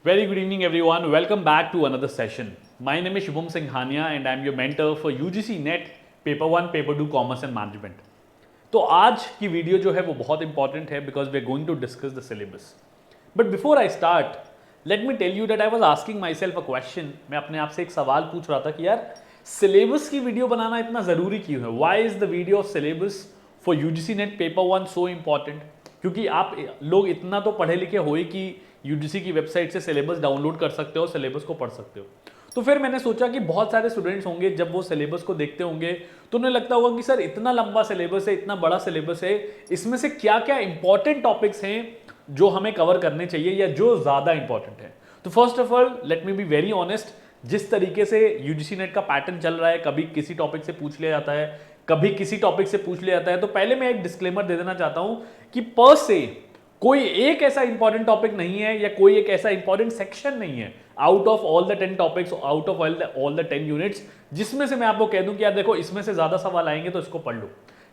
Very good evening, everyone. Welcome back to another session. My name is Shubham Singhania and I'm your mentor for UGC NET Paper 1, Paper 2 Commerce and Management. तो आज की video जो है वो बहुत important है because we are going to discuss the syllabus. But before I start let me tell you that I was asking myself a question. मैं अपने आप से एक सवाल पूछ रहा था कि यार सिलेबस की वीडियो बनाना इतना ज़रूरी क्यों है. Why is the video of syllabus for UGC NET paper 1 so important. क्योंकि आप लोग इतना तो पढ़े लिखे हो ही कि यूजीसी की वेबसाइट से सिलेबस डाउनलोड कर सकते हो, सिलेबस को पढ़ सकते हो. तो फिर मैंने सोचा कि बहुत सारे स्टूडेंट्स होंगे जब वो सिलेबस को देखते होंगे तो उन्हें लगता होगा कि सर इतना लंबा सिलेबस है, इतना बड़ा सिलेबस है, इसमें से क्या क्या इंपॉर्टेंट टॉपिक्स हैं जो हमें कवर करने चाहिए या जो ज़्यादा इंपॉर्टेंट है. तो first of all let me be very honest, जिस तरीके से यूजीसी नेट का पैटर्न चल रहा है, कभी किसी टॉपिक से पूछ लिया जाता है, कभी किसी टॉपिक से पूछ लिया जाता है. तो पहले मैं एक डिस्क्लेमर दे देना चाहता हूं कि पर से कोई एक ऐसा इंपॉर्टेंट टॉपिक नहीं है या कोई एक ऐसा इंपॉर्टेंट सेक्शन नहीं है out of all the 10 topics, out of all the 10 units, जिसमें से मैं आपको कह दूं कि यार देखो इसमें से ज्यादा सवाल आएंगे तो इसको पढ़ लो.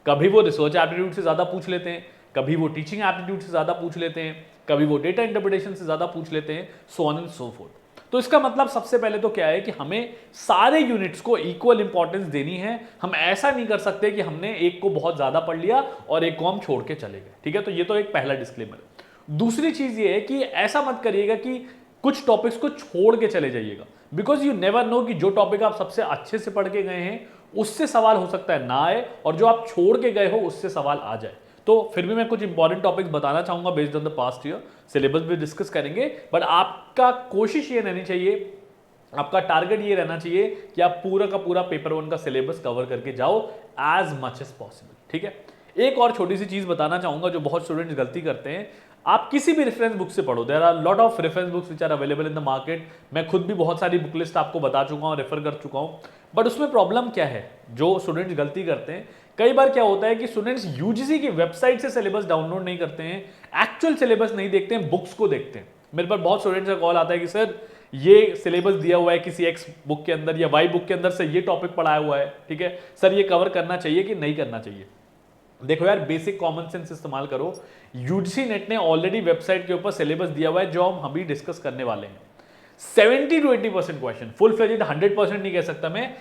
कभी वो रिसर्च एप्टीट्यूड से ज्यादा पूछ लेते हैं, कभी वो टीचिंग एप्टीट्यूड से ज्यादा पूछ लेते हैं, कभी वो डेटा इंटरप्रिटेशन से ज्यादा पूछ लेते हैं, so on and so fourth. तो इसका मतलब सबसे पहले तो क्या है कि हमें सारे यूनिट्स को इक्वल इंपॉर्टेंस देनी है. हम ऐसा नहीं कर सकते कि हमने एक को बहुत ज्यादा पढ़ लिया और एक को हम छोड़ के चले गए. ठीक है, तो ये तो एक पहला डिस्क्लेमर है. दूसरी चीज ये है कि ऐसा मत करिएगा कि कुछ टॉपिक्स को छोड़ के चले जाइएगा, बिकॉज यू नेवर नो कि जो टॉपिक आप सबसे अच्छे से पढ़ के गए हैं उससे सवाल हो सकता है ना आए और जो आप छोड़ के गए हो उससे सवाल आ जाए. तो फिर भी मैं कुछ इंपॉर्टेंट टॉपिक्स बताना चाहूंगा based on the past year. Syllabus भी डिस्कस करेंगे, बट आपका कोशिश ये रहनी चाहिए, आपका टारगेट ये रहना चाहिए कि आप पूरा का पूरा पेपर 1 का सिलेबस कवर करके जाओ एज मच एज पॉसिबल. ठीक है, एक और छोटी सी चीज बताना चाहूंगा जो बहुत स्टूडेंट्स गलती करते हैं. आप किसी भी रेफरेंस बुक से पढ़ो, there are lot of reference books which are available in the market. मैं खुद भी बहुत सारी बुक लिस्ट आपको बता चुका हूं, रेफर कर चुका हूं. बट उसमें प्रॉब्लम क्या है, जो स्टूडेंट्स गलती करते हैं, कई बार क्या होता है कि स्टूडेंट्स यूजीसी की वेबसाइट से सिलेबस डाउनलोड नहीं करते हैं, एक्चुअल सिलेबस नहीं देखते हैं, बुक्स को देखते हैं. मेरे पास बहुत स्टूडेंट्स का कॉल आता है कि सर ये सिलेबस दिया हुआ है किसी एक्स बुक के अंदर या वाई बुक के अंदर से ये टॉपिक पढ़ाया हुआ है, ठीक है सर ये कवर करना चाहिए कि नहीं करना चाहिए. देखो यार, बेसिक कॉमन सेंस इस्तेमाल करो. यूजीसी नेट ने ऑलरेडी वेबसाइट के ऊपर सिलेबस दिया हुआ है जो हम अभी डिस्कस करने वाले हैं. 70 to 80% क्वेश्चन, फुल फ्लेजेड 100% नहीं कह सकता मैं,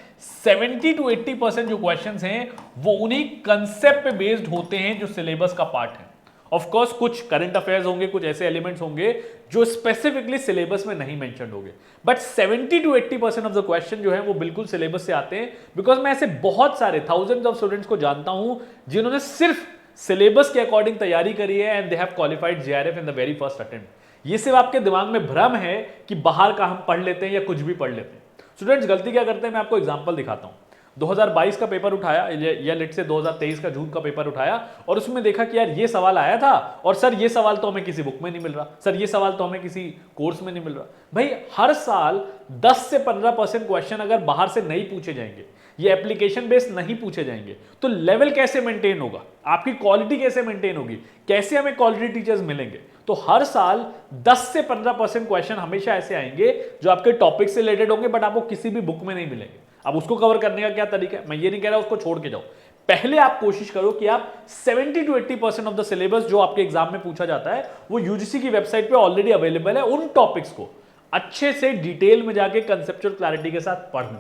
70 to 80% जो क्वेश्चंस हैं वो उन्हीं कंसेप्ट पे बेस्ड होते हैं जो सिलेबस का पार्ट है. ऑफ कोर्स कुछ करंट अफेयर्स होंगे, कुछ ऐसे एलिमेंट्स होंगे जो स्पेसिफिकली सिलेबस में नहीं मेंशन होंगे, but 70 to 80% of the question जो है वो बिल्कुल सिलेबस से आते हैं. बिकॉज मैं ऐसे बहुत सारे थाउजेंड्स ऑफ स्टूडेंट्स को जानता हूं जिन्होंने सिर्फ सिलेबस के अकॉर्डिंग तैयारी करी है and they have qualified JRF in the very first attempt. ये सिर्फ आपके दिमाग में भ्रम है कि बाहर का हम पढ़ लेते हैं या कुछ भी पढ़ लेते हैं. स्टूडेंट्स गलती क्या करते हैं, मैं आपको एग्जांपल दिखाता हूं. 2022 का पेपर उठाया या लेट से 2023 का जून का पेपर उठाया और उसमें देखा कि यार ये सवाल आया था और सर ये सवाल तो हमें किसी बुक में नहीं मिल रहा, सर ये सवाल तो हमें किसी कोर्स में नहीं मिल रहा. भाई हर साल 10 से 15% क्वेश्चन अगर बाहर से नहीं पूछे जाएंगे, ये एप्लीकेशन बेस्ड नहीं पूछे जाएंगे, तो लेवल कैसे मेंटेन होगा, आपकी क्वालिटी कैसे मेंटेन होगी, कैसे हमें क्वालिटी टीचर्स मिलेंगे. तो हर साल 10 से 15% क्वेश्चन हमेशा ऐसे आएंगे जो आपके टॉपिक से रिलेटेड होंगे बट आपको किसी भी बुक में नहीं मिलेंगे. अब उसको कवर करने का क्या तरीका है, मैं ये नहीं कह रहा उसको छोड़ के जाओ. पहले आप कोशिश करो कि आप 70 to 80% ऑफ द सिलेबस जो आपके एग्जाम में पूछा जाता है वो यूजीसी की वेबसाइट पे ऑलरेडी अवेलेबल है. उन टॉपिक्स को अच्छे से डिटेल में जाके कंसेप्चुअल क्लैरिटी के साथ पढ़ लो.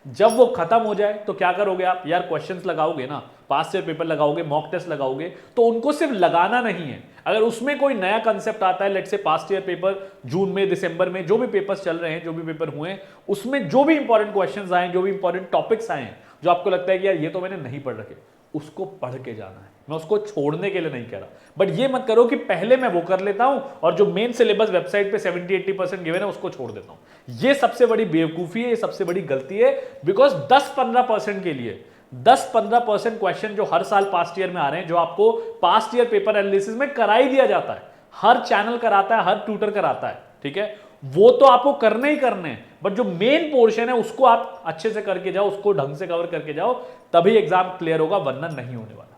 जब वो खत्म हो जाए तो क्या करोगे आप, यार क्वेश्चंस लगाओगे ना, पास्ट ईयर पेपर लगाओगे, मॉक टेस्ट लगाओगे, तो उनको सिर्फ लगाना नहीं है. अगर उसमें कोई नया कंसेप्ट आता है, लेट से पास्ट ईयर पेपर जून में, दिसंबर में जो भी पेपर्स चल रहे हैं, जो भी पेपर हुए हैं, उसमें जो भी इंपॉर्टेंट क्वेश्चंस आए, जो भी इंपॉर्टेंट टॉपिक्स आए हैं, जो आपको लगता है कि यार ये तो मैंने नहीं पढ़ रखे, उसको पढ़ के जाना है. मैं उसको छोड़ने के लिए नहीं कह रहा, बट ये मत करो कि पहले मैं वो कर लेता हूं और जो मेन सिलेबस वेबसाइट पे 70-80% गिवन है उसको छोड़ देता हूं. ये सबसे बड़ी बेवकूफी है, ये सबसे बड़ी गलती है. बिकॉज 10-15% के लिए 10-15% क्वेश्चन जो हर साल पास्ट ईयर में आ रहे हैं, जो आपको पास्ट ईयर पेपर एनालिसिस में कराई दिया जाता है, हर चैनल कराता है, हर ट्यूटर कराता है, ठीक है, वो तो आपको करने ही करने हैं, बट जो मेन पोर्शन है उसको आप अच्छे से करके जाओ, उसको ढंग से कवर करके जाओ, तभी एग्जाम क्लियर होगा, वरना नहीं होने वाला.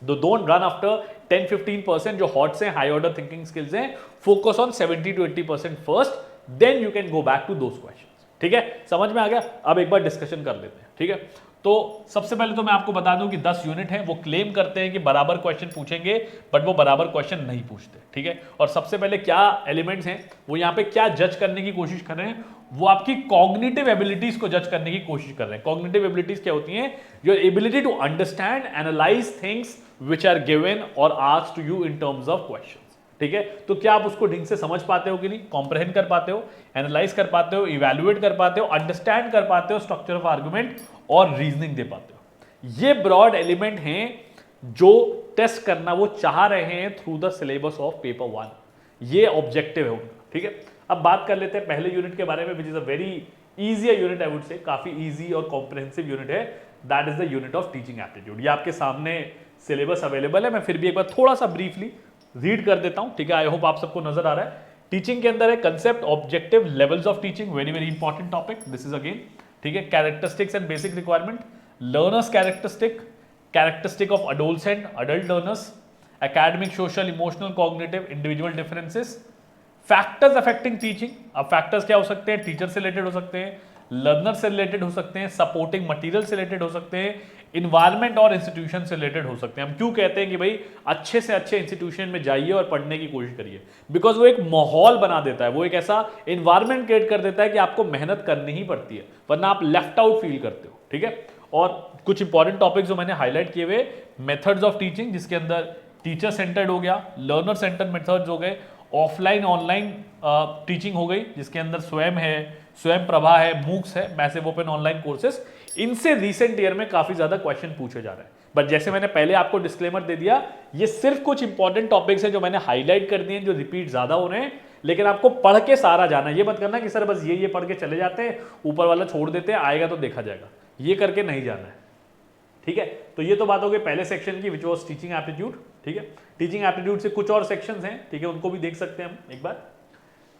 तो डोंट रन आफ्टर 10-15% जो हॉट्स हैं, हाई ऑर्डर थिंकिंग स्किल्स हैं. Focus on 70 to 80% first, then you can go back to those questions. ठीक है, समझ में आ गया. अब एक बार डिस्कशन कर लेते हैं. ठीक है, तो सबसे पहले तो मैं आपको बता दूं कि 10 यूनिट हैं, वो क्लेम करते हैं कि बराबर क्वेश्चन पूछेंगे, बट वो बराबर क्वेश्चन नहीं पूछते, ठीक है। और सबसे पहले क्या एलिमेंट्स हैं, वो यहाँ पे क्या जज करने की कोशिश कर रहे हैं, वो आपकी कॉग्निटिव एबिलिटीज को जज करने की कोशिश कर रहे हैं। कॉग्निटिव एबिलिटीज क्या होती हैं? Your ability to understand, analyze things which are given और asked to you in terms of question, ठीक है। तो क्या आप उसको ढंग से समझ पाते हो कि नहीं, कॉम्प्रहेंड कर पाते हो, एनालाइज कर पाते हो, इवैल्यूएट कर पाते हो, अंडरस्टैंड कर पाते हो, स्ट्रक्चर ऑफ आर्गुमेंट और रीजनिंग दे पाते हो। ये ब्रॉड एलिमेंट हैं जो टेस्ट करना वो चाह रहे हैं through the syllabus of paper 1। ये ऑब्जेक्टिव है उनका, ठीक है। अब बात कर लेते हैं पहले यूनिट के बारे में, which is a very easy unit, I would say काफी इजी और कॉम्प्रहेंसिव यूनिट है। That is the unit of teaching aptitude. ये आपके सामने सिलेबस अवेलेबल है, मैं फिर भी एक बार थोड़ा सा ब्रीफली रीड कर देता हूं, ठीक है। आई होप आप सबको नजर आ रहा है। टीचिंग के अंदर है concept, objective, levels of teaching, very very important topic this is again, ठीक है। Characteristics and basic requirement, learners characteristic, characteristic of adolescent adult learners, academic, social, emotional, cognitive, individual differences, factors affecting teaching. अब factors क्या हो सकते हैं? Teacher से related हो सकते हैं, लर्नर से रिलेटेड हो सकते हैं, सपोर्टिंग मटेरियल से रिलेटेड हो सकते हैं, इन्वायरमेंट और इंस्टीट्यूशन से रिलेटेड हो सकते हैं। हम क्यों कहते हैं कि भाई अच्छे से अच्छे इंस्टीट्यूशन में जाइए और पढ़ने की कोशिश करिए? बिकॉज वो एक माहौल बना देता है, वो एक ऐसा इन्वायरमेंट क्रिएट कर देता है कि आपको मेहनत करनी ही पड़ती है, वरना आप लेफ्ट आउट फील करते हो, ठीक है। और कुछ इंपॉर्टेंट टॉपिक्स जो मैंने हाईलाइट किए हुए, मेथड्स ऑफ टीचिंग, जिसके अंदर टीचर सेंटर्ड हो गया, लर्नर सेंटर्ड मेथड्स हो गए, ऑफलाइन ऑनलाइन टीचिंग हो गई, जिसके अंदर स्वयं है, स्वयं प्रभा है, मूक्स है, मैसिव ओपन ऑनलाइन कोर्सेस। इनसे रिसेंट ईयर में काफी ज्यादा क्वेश्चन पूछे जा रहे हैं। बट जैसे मैंने पहले आपको डिस्क्लेमर दे दिया, ये सिर्फ कुछ इंपॉर्टेंट टॉपिक्स हैं जो मैंने हाईलाइट कर दिए हैं, जो रिपीट ज्यादा हो रहे हैं, लेकिन आपको पढ़ के सारा जाना है। ये मत करना कि सर बस ये पढ़ के चले जाते हैं, ऊपर वाला छोड़ देते हैं, आएगा तो देखा जाएगा, ये करके नहीं जाना है, ठीक है। तो ये तो बात हो गई पहले सेक्शन की, विच वॉज टीचिंग एप्टीट्यूड, ठीक है। टीचिंग एप्टीट्यूड से कुछ और सेक्शंस हैं, ठीक है, उनको भी देख सकते हैं हम एक बार।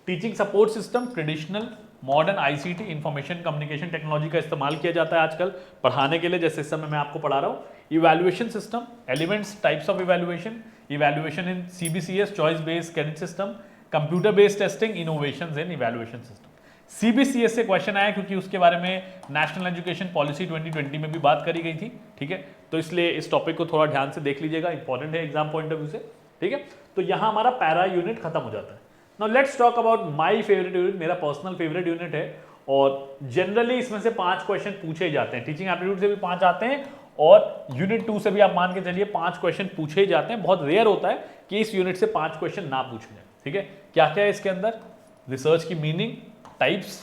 Teaching support system, traditional, modern, ICT, information communication technology का इस्तेमाल किया जाता है आजकल पढ़ाने के लिए, जैसे इस समय मैं आपको पढ़ा रहा हूँ। Evaluation system, elements, types of evaluation, evaluation in CBCS, choice based credit system, computer based testing, innovations in evaluation system. CBCS से क्वेश्चन आया क्योंकि उसके बारे में नेशनल एजुकेशन पॉलिसी 2020 में भी बात करी गई थी, ठीक है। तो इसलिए इस टॉपिक को थोड़ा ध्यान से देख लीजिएगा, इंपॉर्टेंट है एग्जाम पॉइंट ऑफ व्यू से, ठीक है। तो यहां हमारा पैरा यूनिट खत्म हो जाता है। Now let's talk about my favourite unit, मेरा पर्सनल फेवरेट यूनिट है, और जनरली इसमें से 5 क्वेश्चन पूछे जाते हैं। टीचिंग एप्टीट्यूड से भी 5 आते हैं, और यूनिट 2 से भी आप मान के चलिए 5 क्वेश्चन पूछे ही जाते हैं। बहुत रेयर होता है कि इस यूनिट से 5 क्वेश्चन ना पूछे जाए, ठीक है। क्या क्या है इसके अंदर? रिसर्च की meaning, types,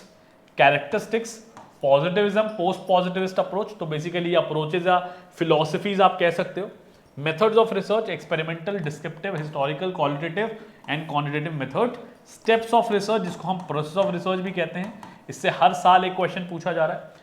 characteristics, positivism, post positivist approach, तो बेसिकली अप्रोचेज या फिलोसफीज आप कह सकते हो। Methods of research, experimental, descriptive, historical, qualitative and quantitative method. Steps of research, जिसको हम प्रोसेस ऑफ रिसर्च भी कहते हैं, इससे हर साल एक क्वेश्चन पूछा जा रहा है।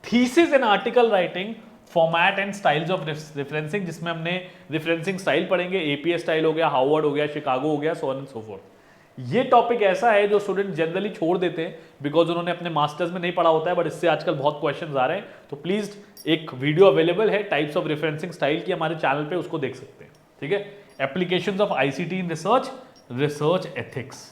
Thesis and article writing, format and styles of referencing, जिसमें हमने रेफरेंसिंग स्टाइल पढ़ेंगे, एपीए स्टाइल हो गया, हार्वर्ड हो गया, शिकागो हो गया, so on and so fourth. ये टॉपिक ऐसा है जो स्टूडेंट जनरली छोड़ देते हैं बिकॉज उन्होंने अपने मास्टर्स में नहीं पढ़ा होता है, बट इससे आजकल बहुत क्वेश्चंस आ रहे हैं। तो प्लीज एक वीडियो अवेलेबल है टाइप्स ऑफ रेफरेंसिंग स्टाइल की हमारे चैनल पे, उसको देख सकते हैं, ठीक है। Applications of ICT in research, research ethics,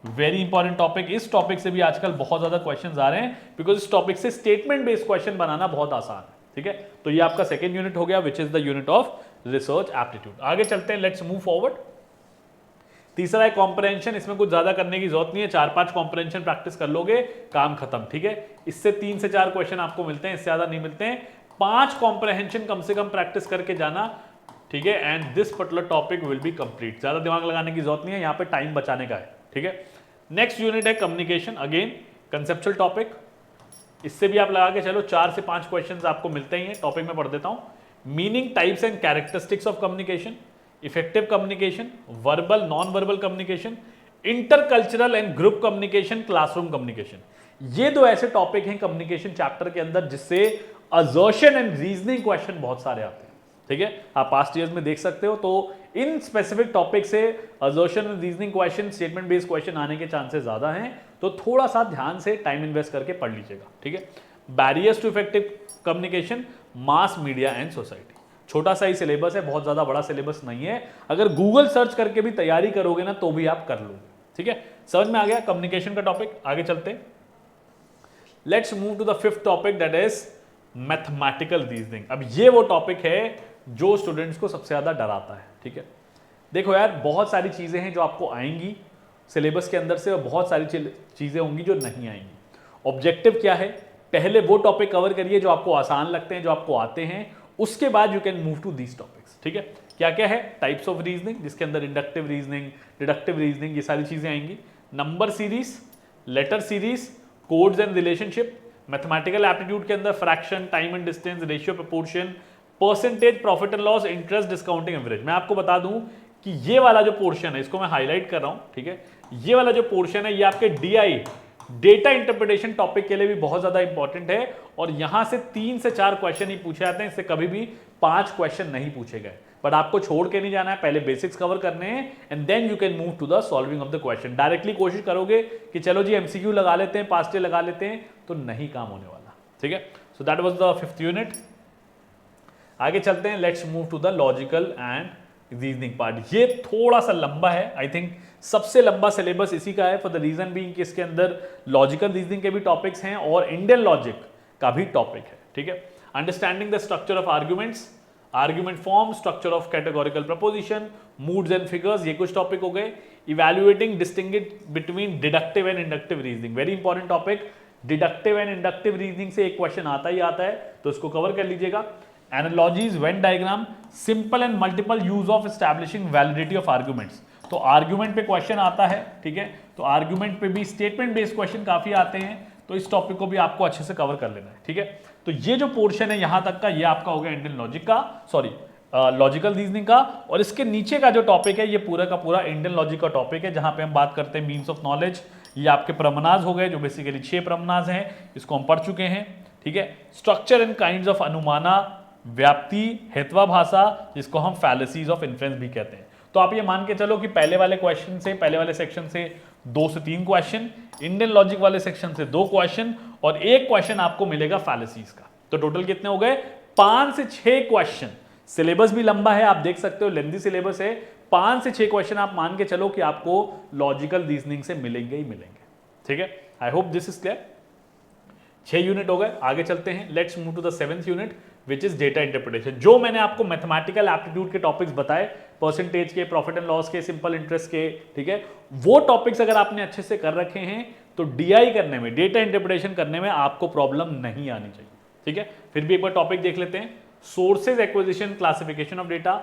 very important topic. इस टॉपिक से भी आजकल बहुत ज्यादा क्वेश्चंस आ रहे हैं बिकॉज इस टॉपिक से स्टेटमेंट बेस्ड क्वेश्चन बनाना बहुत आसान है, ठीक है। तो ये आपका सेकेंड यूनिट हो गया, which is the unit of research aptitude. आगे चलते हैं, लेट्स मूव फॉरवर्ड। तीसरा है कॉम्प्रहेंशन। इसमें कुछ ज्यादा करने की जरूरत नहीं है, 4-5 कॉम्प्रहेंशन प्रैक्टिस कर लोगे, काम खत्म, ठीक है। इससे 3 से 4 क्वेश्चन आपको मिलते हैं, इससे ज्यादा नहीं मिलते हैं। 5 कॉम्प्रहेंशन कम से कम प्रैक्टिस करके जाना, ठीक है, and this particular topic will be complete. ज्यादा दिमाग लगाने की जरूरत नहीं है, यहाँ पे टाइम बचाने का है, ठीक है। नेक्स्ट यूनिट है कम्युनिकेशन, अगेन कंसेप्चुअल टॉपिक। इससे भी आप लगा के चलो 4 से 5 क्वेश्चन आपको मिलते ही हैं। टॉपिक में पढ़ देता हूं। Meaning, types and characteristics of communication, effective communication, verbal non verbal communication, intercultural and group communication, classroom communication. ये 2 ऐसे टॉपिक हैं कम्युनिकेशन चैप्टर के अंदर जिससे असर्शन एंड रीजनिंग क्वेश्चन बहुत सारे आते हैं, ठीक है। आप पास्ट ईयर्स में देख सकते हो। तो इन स्पेसिफिक टॉपिक से assertion and reasoning question, statement based question आने के चांसेस ज्यादा हैं, तो थोड़ा सा ध्यान से टाइम इन्वेस्ट करके पढ़ लीजिएगा, ठीक है। Barriers to effective communication, mass media and society. छोटा सा ही सिलेबस है, बहुत ज्यादा बड़ा सिलेबस नहीं है। अगर गूगल सर्च करके भी तैयारी करोगे ना तो भी आप कर लोगे, ठीक है। समझ में आ गया कम्युनिकेशन का टॉपिक। आगे चलते हैं, let's move to the 5th topic, that is mathematical reasoning. अब ये वो टॉपिक है जो स्टूडेंट्स को सबसे ज्यादा डराता है। ठीक है, देखो यार, बहुत सारी चीजें हैं जो आपको आएंगी सिलेबस के अंदर से और बहुत सारी चीजें होंगी जो नहीं आएंगी। ऑब्जेक्टिव क्या है, पहले वो टॉपिक कवर करिए जो आपको आसान लगते हैं, जो आपको आते हैं, उसके बाद you can move to these topics. ठीक है, क्या क्या है, टाइप्स ऑफ रीजनिंग जिसके अंदर इंडक्टिव रीजनिंग, डिडक्टिव रीजनिंग, ये सारी चीजें आएंगी, number series, letter series, codes and relationship, mathematical aptitude के अंदर fraction, time and distance, ratio, proportion, percentage, profit and loss, interest, discounting, average. मैं आपको बता दूं कि ये वाला जो पोर्शन है, इसको मैं हाईलाइट कर रहा हूं। ठीक है, ये वाला जो पोर्शन है ये आपके डीआई, डेटा इंटरप्रिटेशन टॉपिक के लिए भी बहुत ज्यादा इंपॉर्टेंट है और यहां से 3 से 4 क्वेश्चन ही पूछे जाते हैं, इससे कभी भी 5 क्वेश्चन नहीं पूछे गए। बट आपको छोड़ के नहीं जाना है, पहले बेसिक्स कवर करने हैं and then you can move to the solving of the question. Directly कोशिश करोगे कि चलो जी एमसीक्यू लगा लेते हैं, पास्ट डे लगा लेते हैं, तो नहीं काम होने वाला। ठीक है, so that was the 5th unit. आगे चलते हैं, let's move to the logical and reasoning part. ये थोड़ा सा लंबा है, आई थिंक सबसे लंबा सिलेबस इसी का है, फॉर द रीजन बीइंग कि इसके अंदर लॉजिकल रीजनिंग के भी टॉपिक्स हैं और इंडियन लॉजिक का भी टॉपिक है। ठीक है, understanding the structure of arguments, argument form, structure of categorical preposition, moods and figures, ये कुछ टॉपिक हो गए। Evaluating distinguish between deductive and inductive reasoning, very important topic. Deductive and inductive reasoning से एक क्वेश्चन आता ही आता है, तो इसको कवर कर लीजिएगा। Analogies, Venn diagram, simple and multiple use of establishing validity of arguments, तो आर्ग्यूमेंट पे क्वेश्चन आता है। ठीक है, तो आर्ग्यूमेंट पे भी स्टेटमेंट बेस्ड क्वेश्चन काफी आते हैं, तो इस टॉपिक को भी आपको अच्छे से कवर कर लेना है। ठीक है, तो ये जो पोर्शन है यहां तक का, ये आपका हो गया इंडियन लॉजिक का, सॉरी लॉजिकल रीजनिंग का। और इसके नीचे का जो टॉपिक है ये पूरा का पूरा इंडियन लॉजिक का टॉपिक है, जहां पे हम बात करते हैं मीन्स ऑफ नॉलेज। ये आपके प्रमनाज हो गए, जो बेसिकली 6 प्रमनाज हैं, इसको हम पढ़ चुके हैं। ठीक है, स्ट्रक्चर एंड काइंड्स ऑफ अनुमाना, व्याप्ति, हेत्वाभाषा, जिसको हम फैलेसीज ऑफ इन्फ्रेंस भी कहते हैं। तो आप ये मान के चलो कि पहले वाले क्वेश्चन से, पहले वाले सेक्शन से 2 से 3 क्वेश्चन, इंडियन लॉजिक वाले सेक्शन से 2 क्वेश्चन और 1 क्वेश्चन आपको मिलेगा फैलेसीज का। तो टोटल कितने हो गए, 5 से 6 क्वेश्चन। सिलेबस भी लंबा है, आप देख सकते हो, लेंथी सिलेबस है। 5 से 6 क्वेश्चन आप मान के चलो कि आपको लॉजिकल रीजनिंग से मिलेंगे ही मिलेंगे। ठीक है, I hope this is clear. 6 unit हो गए, आगे चलते हैं। Let's move to the 7th unit which is data interpretation. जो मैंने आपको मैथमेटिकल एप्टीट्यूड के टॉपिक्स बताए, परसेंटेज के, प्रॉफिट एंड लॉस के, सिंपल इंटरेस्ट के, ठीक है, वो टॉपिक्स अगर आपने अच्छे से कर रखे हैं तो डीआई करने में, डेटा इंटरप्रिटेशन करने में आपको प्रॉब्लम नहीं आनी चाहिए। ठीक है, फिर भी एक बार टॉपिक देख लेते हैं। Sources acquisition, classification of data,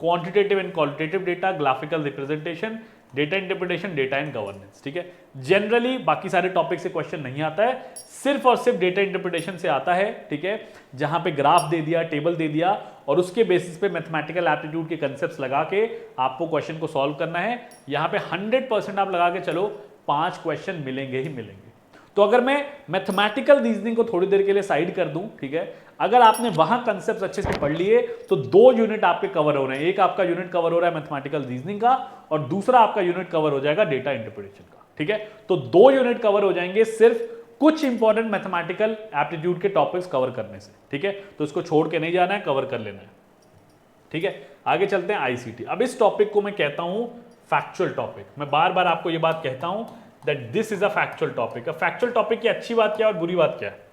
quantitative and qualitative data, graphical representation, data interpretation, data and governance. ठीक है, जनरली बाकी सारे टॉपिक से क्वेश्चन नहीं आता है, सिर्फ और सिर्फ डेटा इंटरप्रिटेशन से आता है। ठीक है, जहां पे ग्राफ दे दिया, टेबल दे दिया और उसके बेसिस पे मैथमेटिकल एप्टीट्यूड के कंसेप्ट्स लगा के आपको क्वेश्चन को सॉल्व करना है। यहां पे 100% आप लगा के चलो 5 क्वेश्चन मिलेंगे ही मिलेंगे। तो अगर मैं मैथमेटिकल रीजनिंग को थोड़ी देर के लिए साइड कर दूं, ठीक है, अगर आपने वहां कंसेप्ट अच्छे से पढ़ लिए तो 2 यूनिट आपके कवर हो रहे हैं। एक आपका यूनिट कवर हो रहा है मैथमेटिकल रीजनिंग का और दूसरा आपका यूनिट कवर हो जाएगा डेटा इंटरप्रिटेशन का। ठीक है, तो 2 यूनिट कवर हो जाएंगे सिर्फ कुछ इंपॉर्टेंट मैथमेटिकल एप्टीट्यूड के टॉपिक्स कवर करने से। ठीक है, तो इसको छोड़ के नहीं जाना है, कवर कर लेना है। ठीक है, आगे चलते हैं आईसीटी। अब इस टॉपिक को मैं कहता हूं फैक्चुअल टॉपिक। मैं बार बार आपको यह बात कहता हूं that this is a factual topic. Factual topic की अच्छी बात क्या है और बुरी बात क्या है?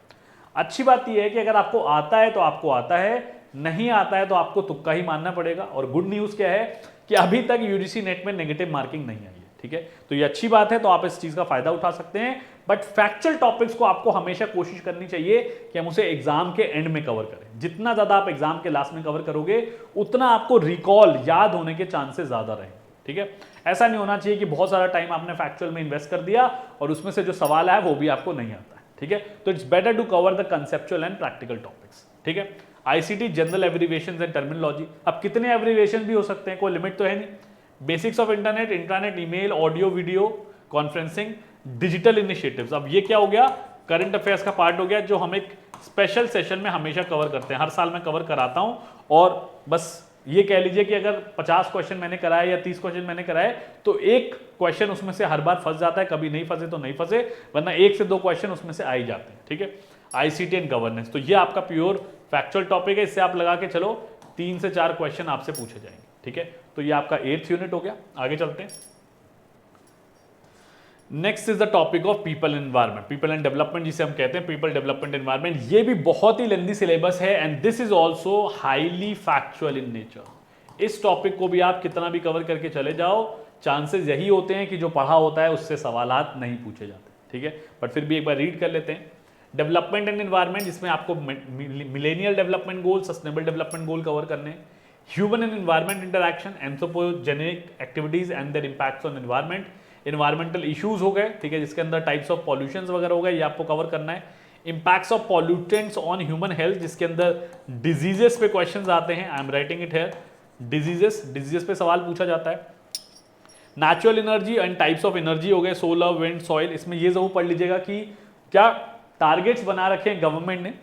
अच्छी बात यह है कि अगर आपको आता है तो आपको आता है, नहीं आता है तो आपको तुक्का ही मानना पड़ेगा। और गुड न्यूज क्या है कि अभी तक यूजीसी नेट में नेगेटिव मार्किंग नहीं आई है। ठीक है, तो ये अच्छी बात है, तो आप इस चीज का फायदा उठा सकते हैं। बट फैक्चुअल टॉपिक्स को आपको हमेशा कोशिश करनी चाहिए कि हम उसे एग्जाम के एंड में कवर करें। जितना ज्यादा आप एग्जाम के लास्ट में कवर करोगे उतना आपको रिकॉल, याद होने के चांसेस ज्यादा रहेंगे। ठीक है, ऐसा नहीं होना चाहिए कि बहुत सारा टाइम आपने फैक्चुअल में इन्वेस्ट कर दिया और उसमें से जो सवाल है वो भी आपको नहीं आता है। ठीक है, तो it's better to cover the conceptual and practical topics. ठीक है, ICT general abbreviations and terminology. अब कितने एब्रिविएशन भी हो सकते हैं, कोई लिमिट तो है नहीं। Basics of internet, intranet, email, audio video conferencing, digital initiatives. अब ये क्या हो गया, करंट अफेयर्स का पार्ट हो गया, जो हम एक स्पेशल सेशन में हमेशा कवर करते हैं। हर साल मैं कवर कराता हूं और बस ये कह लीजिए कि अगर 50 क्वेश्चन मैंने कराए या 30 क्वेश्चन मैंने कराए तो एक क्वेश्चन उसमें से हर बार फंस जाता है, कभी नहीं फंसे तो नहीं फंसे, वरना 1 से 2 क्वेश्चन उसमें से आ ही जाते हैं। ठीक है, आईसीटी एंड गवर्नेंस, तो ये आपका प्योर फैक्चुअल टॉपिक है। इससे आप लगा के चलो 3 से 4 क्वेश्चन आपसे पूछे जाएंगे। ठीक है, तो ये आपका 8th यूनिट हो गया। आगे चलते हैं। Next is the topic of people and environment, people and development जिसे हम कहते हैं, पीपल डेवलपमेंट एनवायरमेंट। ये भी बहुत ही लेंथी सिलेबस है and this is also highly factual in nature. इस टॉपिक को भी आप कितना भी कवर करके चले जाओ, चांसेस यही होते हैं कि जो पढ़ा होता है उससे सवालात नहीं पूछे जाते, ठीक है। बट फिर भी एक बार रीड कर लेते हैं। डेवलपमेंट एंड एनवायरमेंट, जिसमें आपको millennial development goal, sustainable development goal cover करने हैं। Human and environment interaction, anthropogenic activities and their impacts on environment. Environmental issues हो गए, ठीक है, जिसके अंदर टाइप्स ऑफ पॉल्यूशन वगैरह हो गए, ये आपको कवर करना है। Impacts of pollutants on human health, जिसके अंदर डिजीजेस पे क्वेश्चंस आते हैं। I am writing it here, diseases पे सवाल पूछा जाता है। Natural energy and types of energy हो गए, सोलर, विंड, सॉइल। इसमें ये जरूर पढ़ लीजिएगा कि क्या टारगेट्स बना रखे हैं गवर्नमेंट ने।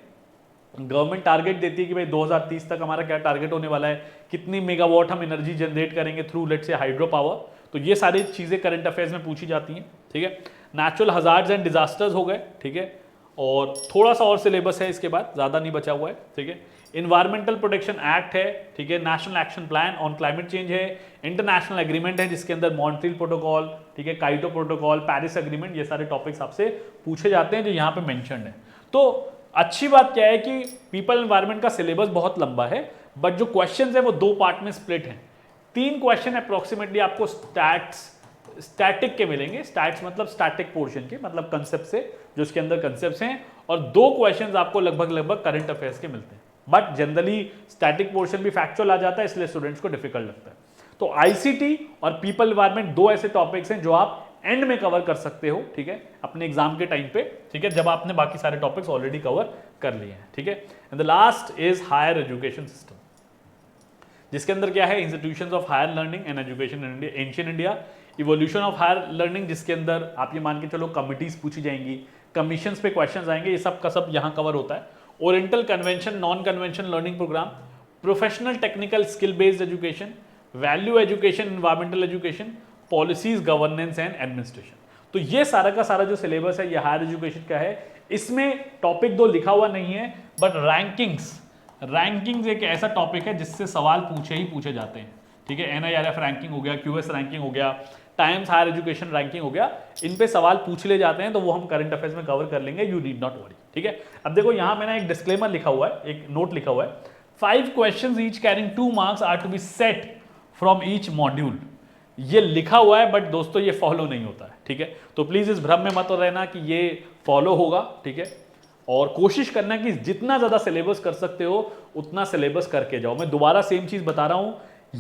गवर्नमेंट टारगेट देती है कि भाई 2030 तक हमारा क्या टारगेट होने वाला है, कितनी मेगावाट हम एनर्जी जनरेट करेंगे थ्रू लेट से हाइड्रो पावर। तो ये सारी चीजें करंट अफेयर्स में पूछी जाती हैं, ठीक है। नेचुरल हजार्ड्स एंड डिजास्टर्स हो गए, ठीक है, और थोड़ा सा और सिलेबस है इसके बाद, ज्यादा नहीं बचा हुआ है, ठीक है। इन्वायरमेंटल प्रोटेक्शन एक्ट है, ठीक है। National action plan on climate change है। इंटरनेशनल एग्रीमेंट है जिसके अंदर मॉन्ट्रियल प्रोटोकॉल, ठीक है, काइटो प्रोटोकॉल, पेरिस एग्रीमेंट, ये सारे टॉपिक्स आपसे पूछे जाते हैं जो यहाँ पे मेंशन्ड है। तो अच्छी बात क्या है कि पीपल एनवायरमेंट का सिलेबस बहुत लंबा है, बट जो क्वेश्चन है वो 2 पार्ट में स्प्लिट हैं। 3 क्वेश्चन अप्रोक्सीमेटली आपको स्टैटिक के मिलेंगे। स्टैट्स मतलब स्टैटिक पोर्शन के, मतलब कंसेप्ट से, जो इसके अंदर कंसेप्ट हैं, और 2 क्वेश्चन आपको लगभग करंट अफेयर्स के मिलते हैं। बट जनरली स्टैटिक पोर्शन भी फैक्चुअल आ जाता है, इसलिए स्टूडेंट्स को डिफिकल्ट लगता है। तो आईसीटी और पीपल एनवायरमेंट 2 ऐसे टॉपिक्स हैं जो आप एंड में कवर कर सकते हो, ठीक है, अपने एग्जाम के टाइम पे, ठीक है, जब आपने बाकी सारे टॉपिक्स ऑलरेडी कवर कर लिए हैं, ठीक है। And the last is higher education system, जिसके अंदर क्या है, institutions of higher learning and education in ancient India. Evolution of higher learning, जिसके अंदर आप ये मान के चलो कमिटीज पूछी जाएंगी, कमीशंस पे क्वेश्चंस आएंगे, ये सब का सब यहाँ कवर होता है। Oriental convention, non convention learning program, professional technical skill based education, value education, environmental education, policies, governance and administration. तो ये सारा का सारा जो सिलेबस है ये हायर एजुकेशन का है। इसमें टॉपिक 2 लिखा हुआ नहीं है, बट रैंकिंग्स एक ऐसा टॉपिक है जिससे सवाल पूछे जाते हैं, ठीक है। NIRF रैंकिंग हो गया, QS रैंकिंग हो गया, टाइम्स हायर एजुकेशन रैंकिंग हो गया, इन पे सवाल पूछ ले जाते हैं, तो वो हम करंट अफेयर्स में कवर कर लेंगे, यू नीड नॉट वरी, ठीक है। अब देखो यहाँ मैंने एक डिस्क्लेमर लिखा हुआ है, एक नोट लिखा हुआ है, 5 questions each carrying 2 marks are to be set from each module. ये लिखा हुआ है, बट दोस्तों ये फॉलो नहीं होता है, ठीक है। तो प्लीज इस भ्रम में मत रहना कि ये फॉलो होगा, ठीक है, और कोशिश करना कि जितना ज्यादा सिलेबस कर सकते हो उतना सिलेबस करके जाओ। मैं दोबारा सेम चीज बता रहा हूं,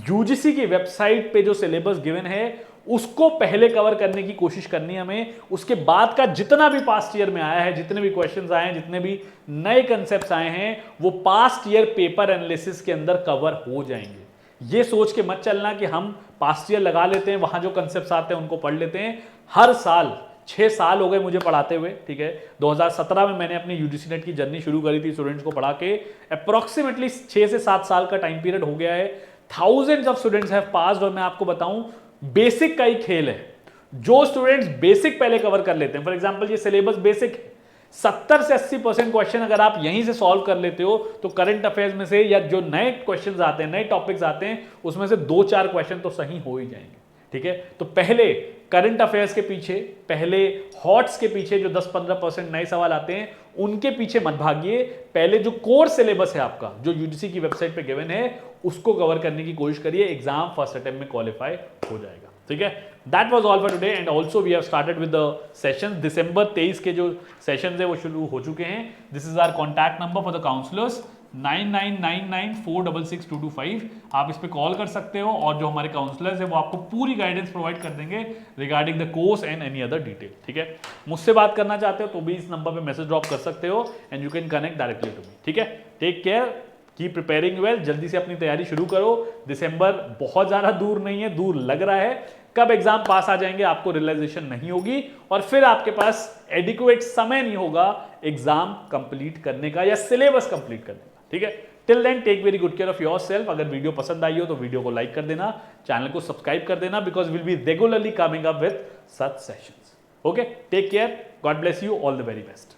यूजीसी की वेबसाइट पे जो सिलेबस गिवन है उसको पहले कवर करने की कोशिश करनी है हमें। उसके बाद का जितना भी पास्ट ईयर में आया है, जितने भी क्वेश्चंस आए हैं, जितने भी नए कंसेप्ट्स आए हैं, वो पास्ट ईयर पेपर एनालिसिस के अंदर कवर हो जाएंगे। ये सोच के मत चलना कि हम पास्ट ईयर लगा लेते हैं, वहां जो कंसेप्ट्स आते हैं उनको पढ़ लेते हैं। हर साल 6 साल हो गए मुझे पढ़ाते हुए, ठीक है। 2017 में मैंने अपनी यूजीसी नेट की जर्नी शुरू करी थी स्टूडेंट्स को पढ़ा के। अप्रोक्सीमेटली 6 से 7 साल का टाइम पीरियड हो गया है। Thousands of students have passed, और मैं आपको बताऊं बेसिक का ही खेल है। जो स्टूडेंट्स बेसिक पहले कवर कर लेते हैं, फॉर एग्जांपल ये सिलेबस बेसिक है, 70 से 80% क्वेश्चन अगर आप यहीं से सॉल्व कर लेते हो तो करंट अफेयर्स में से या जो नए क्वेश्चंस आते हैं, नए टॉपिक्स आते हैं, उसमें से 2-4 क्वेश्चन तो सही हो ही जाएंगे, ठीक है। तो पहले करंट अफेयर्स के पीछे, पहले हॉट्स के पीछे जो 10-15% नए सवाल आते हैं उनके पीछे मत भागिए। पहले जो कोर सिलेबस है आपका, जो यूजीसी की वेबसाइट पे गिवन है, उसको कवर करने की कोशिश करिए। एग्जाम फर्स्ट अटेम्प्ट में क्वालिफाई हो जाएगा, ठीक है। That was all for today and also we have started with the sessions. दिसंबर 23 के जो सेशंस है वो शुरू हो चुके हैं। This is our contact number for the counsellors, 9999462225। आप इस पे कॉल कर सकते हो और जो हमारे काउंसलर्स है वो आपको पूरी गाइडेंस प्रोवाइड कर देंगे regarding the course and any other detail, ठीक है। मुझसे बात करना चाहते हो तो भी इस नंबर पे मैसेज ड्रॉप कर सकते हो and you can connect directly to me, ठीक है। Take care, keep preparing well, जल्दी से अपनी तैयारी शुरू करो। दिसंबर बहुत ज्यादा दूर नहीं है, दूर लग रहा है। कब एग्जाम पास आ जाएंगे आपको रियलाइजेशन नहीं होगी, और फिर आपके पास एडिक्वेट समय नहीं होगा एग्जाम कंप्लीट करने का या सिलेबस कंप्लीट करने का, ठीक है। Till then take very good care of yourself. अगर वीडियो पसंद आई हो तो वीडियो को लाइक कर देना, चैनल को सब्सक्राइब कर देना, because will be regularly coming up with such sessions. Okay, take care, God bless you, all the very best.